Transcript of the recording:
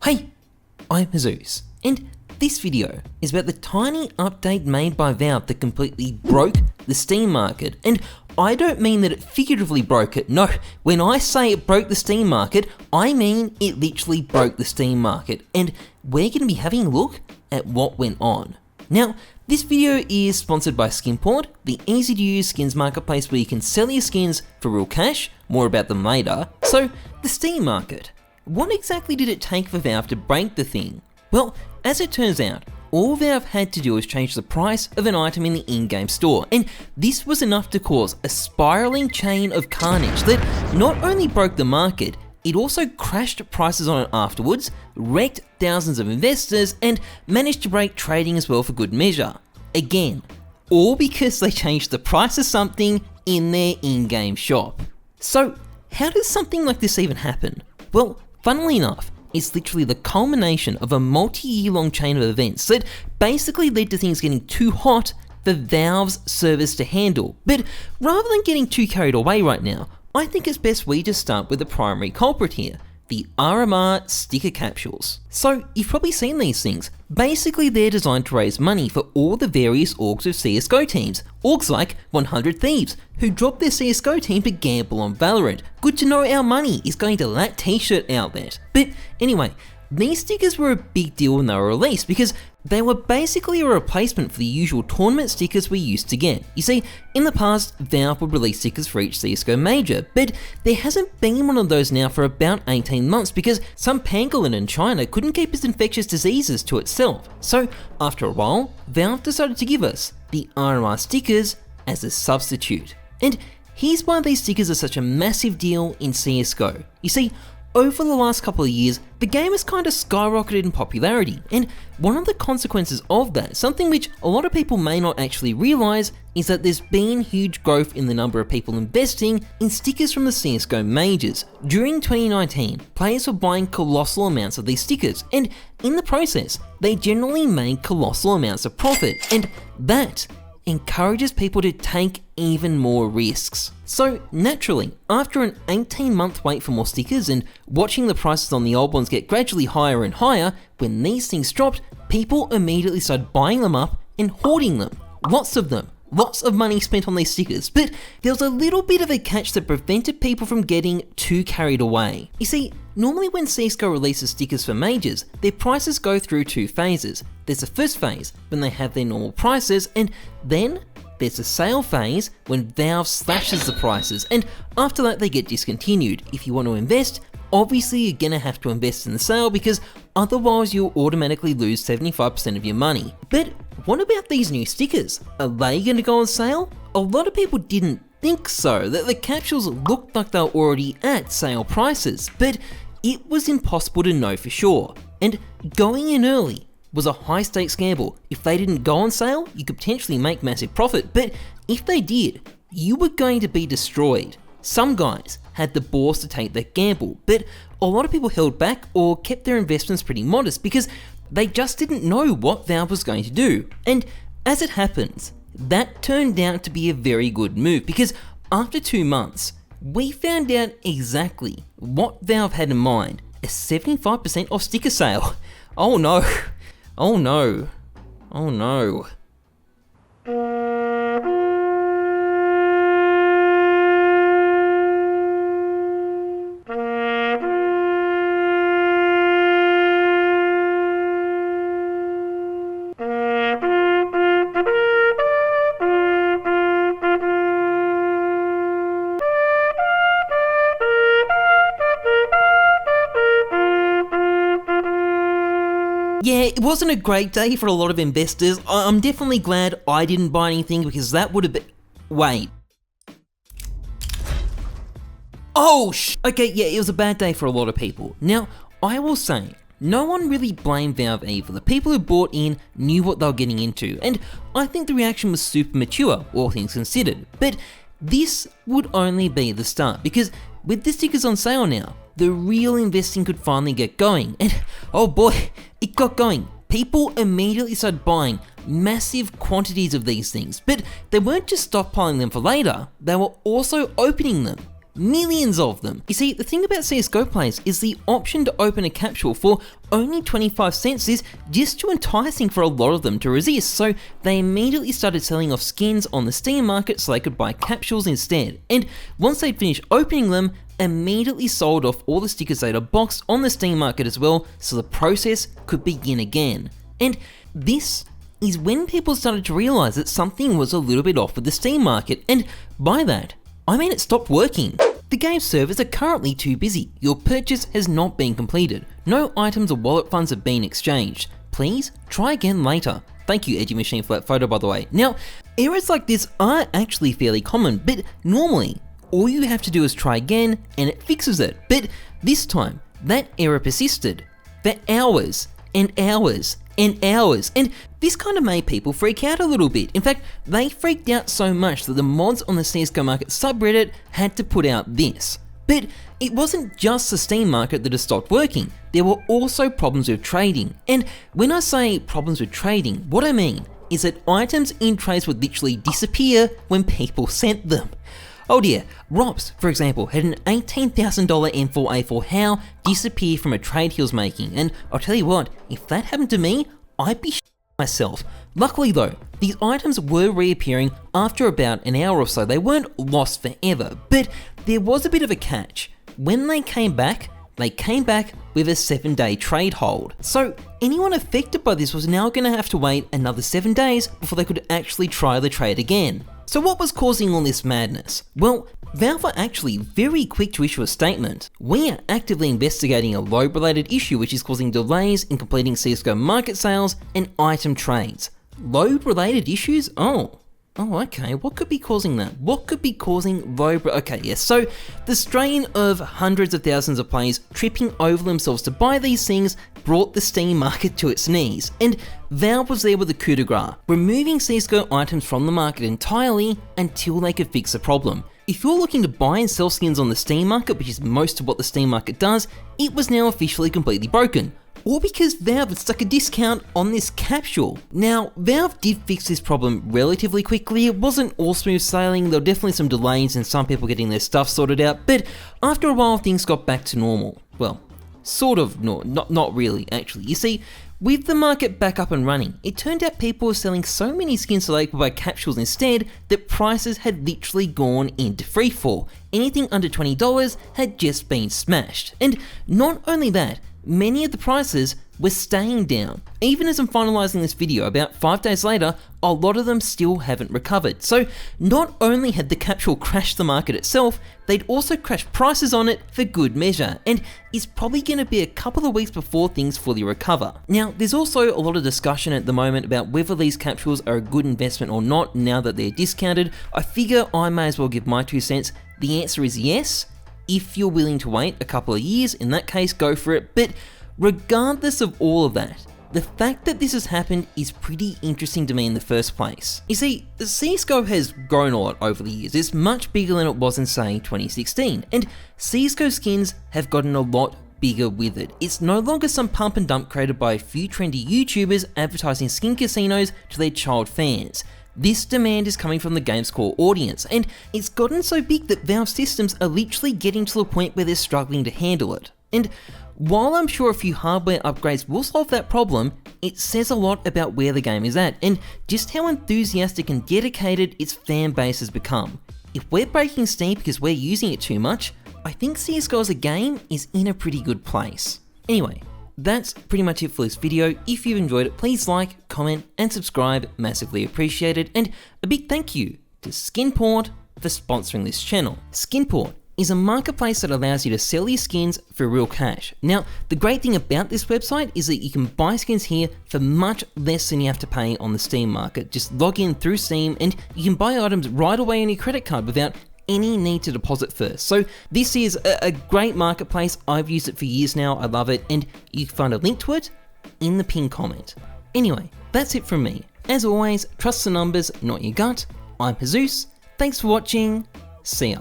Hey, I'm Heyzeus, and this video is about the tiny update made by Valve that completely broke the Steam market. And I don't mean that it figuratively broke it, no, when I say it broke the Steam market, I mean it literally broke the Steam market, and we're going to be having a look at what went on. Now, this video is sponsored by Skinport, the easy to use skins marketplace where you can sell your skins for real cash, more about them later. So, the Steam market. What exactly did it take for Valve to break the thing? Well, as it turns out, all Valve had to do was change the price of an item in the in-game store, and this was enough to cause a spiraling chain of carnage that not only broke the market, it also crashed prices on it afterwards, wrecked thousands of investors, and managed to break trading as well for good measure. Again, all because they changed the price of something in their in-game shop. So, how does something like this even happen? Well, funnily enough, it's literally the culmination of a multi-year long chain of events that basically led to things getting too hot for Valve's servers to handle. But rather than getting too carried away right now, I think it's best we just start with the primary culprit here, the RMR sticker capsules. So you've probably seen these things. Basically they're designed to raise money for all the various orgs of CSGO teams. Orgs like 100 Thieves, who dropped their CSGO team to gamble on Valorant. Good to know our money is going to that t-shirt outlet. But anyway, these stickers were a big deal when they were released because they were basically a replacement for the usual tournament stickers we used to get. You see, in the past, Valve would release stickers for each CSGO major, but there hasn't been one of those now for about 18 months because some pangolin in China couldn't keep its infectious diseases to itself. So, after a while, Valve decided to give us the RMR stickers as a substitute. And here's why these stickers are such a massive deal in CSGO. You see, over the last couple of years, the game has kind of skyrocketed in popularity, and one of the consequences of that, something which a lot of people may not actually realise, is that there's been huge growth in the number of people investing in stickers from the CSGO majors. During 2019, players were buying colossal amounts of these stickers, and in the process, they generally made colossal amounts of profit, and that encourages people to take even more risks. So naturally, after an 18-month wait for more stickers and watching the prices on the old ones get gradually higher and higher, when these things dropped, people immediately started buying them up and hoarding them. Lots of them. Lots of money spent on these stickers, but there was a little bit of a catch that prevented people from getting too carried away. You see, normally when CSGO releases stickers for majors, their prices go through two phases. There's a first phase, when they have their normal prices, and then there's a sale phase, when Valve slashes the prices, and after that they get discontinued. If you want to invest, obviously you're gonna have to invest in the sale because otherwise you'll automatically lose 75% of your money. But what about these new stickers? Are they gonna go on sale? A lot of people didn't think so, that the capsules looked like they were already at sale prices, but it was impossible to know for sure. And going in early was a high stakes gamble. If they didn't go on sale, you could potentially make massive profit, but if they did, you were going to be destroyed. Some guys had the balls to take that gamble, but a lot of people held back or kept their investments pretty modest because they just didn't know what Valve was going to do. And as it happens, that turned out to be a very good move because after 2 months, we found out exactly what Valve had in mind, a 75% off sticker sale. Oh no, oh no, oh no. Yeah, it wasn't a great day for a lot of investors. I'm definitely glad I didn't buy anything because that would have been... Wait. Oh, okay, yeah, it was a bad day for a lot of people. Now, I will say, no one really blamed Valve either. The people who bought in knew what they were getting into, and I think the reaction was super mature, all things considered. But this would only be the start, because with the stickers on sale now, the real investing could finally get going, and oh boy, it got going. People immediately started buying massive quantities of these things, but they weren't just stockpiling them for later, they were also opening them. millions of them. You see, the thing about CSGO players is the option to open a capsule for only 25 cents is just too enticing for a lot of them to resist, so they immediately started selling off skins on the Steam market so they could buy capsules instead. And once they'd finished opening them, immediately sold off all the stickers they'd boxed on the Steam market as well, so the process could begin again. And this is when people started to realize that something was a little bit off with the Steam market, and by that, I mean it stopped working. The game servers are currently too busy. Your purchase has not been completed. No items or wallet funds have been exchanged. Please try again later. Thank you, Edgy Machine, for that photo, by the way. Now, errors like this are actually fairly common, but normally, all you have to do is try again and it fixes it. But this time, that error persisted for hours and hours and hours, and this kind of made people freak out a little bit. In fact, they freaked out so much that the mods on the CSGO market subreddit had to put out this. But it wasn't just the Steam market that has stopped working, there were also problems with trading. And when I say problems with trading, what I mean is that items in trades would literally disappear when people sent them. Oh dear, Rops, for example, had an $18,000 M4A4 HOW disappear from a trade he was making, and I'll tell you what, if that happened to me, I'd be myself. Luckily though, these items were reappearing after about an hour or so. They weren't lost forever, but there was a bit of a catch. When they came back with a 7-day trade hold. So anyone affected by this was now going to have to wait another 7 days before they could actually try the trade again. So what was causing all this madness? Well, Valve are actually very quick to issue a statement. We are actively investigating a load-related issue which is causing delays in completing CSGO market sales and item trades. Load-related issues? Oh, okay, what could be causing that? What could be causing load? Okay, yes, so the strain of hundreds of thousands of players tripping over themselves to buy these things brought the Steam market to its knees, and Valve was there with the coup de grace, removing CSGO items from the market entirely until they could fix the problem. If you're looking to buy and sell skins on the Steam market, which is most of what the Steam market does, it was now officially completely broken. All because Valve had stuck a discount on this capsule. Now, Valve did fix this problem relatively quickly. It wasn't all smooth sailing, there were definitely some delays and some people getting their stuff sorted out, but after a while things got back to normal. Well, sort of, not really actually. You see, with the market back up and running, it turned out people were selling so many skins so they could buy capsules instead that prices had literally gone into freefall. Anything under $20 had just been smashed. And not only that, many of the prices were staying down. Even as I'm finalizing this video, about 5 days later, a lot of them still haven't recovered. So not only had the capsule crashed the market itself, they'd also crashed prices on it for good measure, and it's probably going to be a couple of weeks before things fully recover. Now, there's also a lot of discussion at the moment about whether these capsules are a good investment or not now that they're discounted. I figure I may as well give my 2 cents. The answer is yes. If you're willing to wait a couple of years, in that case, go for it. But regardless of all of that, the fact that this has happened is pretty interesting to me in the first place. You see, CSGO has grown a lot over the years. It's much bigger than it was in, say, 2016. And CSGO skins have gotten a lot bigger with it. It's no longer some pump and dump created by a few trendy YouTubers advertising skin casinos to their child fans. This demand is coming from the game's core audience, and it's gotten so big that Valve systems are literally getting to a point where they're struggling to handle it. And while I'm sure a few hardware upgrades will solve that problem, it says a lot about where the game is at, and just how enthusiastic and dedicated its fan base has become. If we're breaking Steam because we're using it too much, I think CSGO as a game is in a pretty good place. Anyway, that's pretty much it for this video. If you've enjoyed it, please like, comment, and subscribe, massively appreciated. And a big thank you to Skinport for sponsoring this channel. Skinport is a marketplace that allows you to sell your skins for real cash. Now, the great thing about this website is that you can buy skins here for much less than you have to pay on the Steam market. Just log in through Steam and you can buy items right away on your credit card without any need to deposit first. So this is a great marketplace. I've used it for years now. I love it, and you can find a link to it in the pinned comment. Anyway, that's it from me. As always, trust the numbers, not your gut. I'm Heyzeus. Thanks for watching. See ya.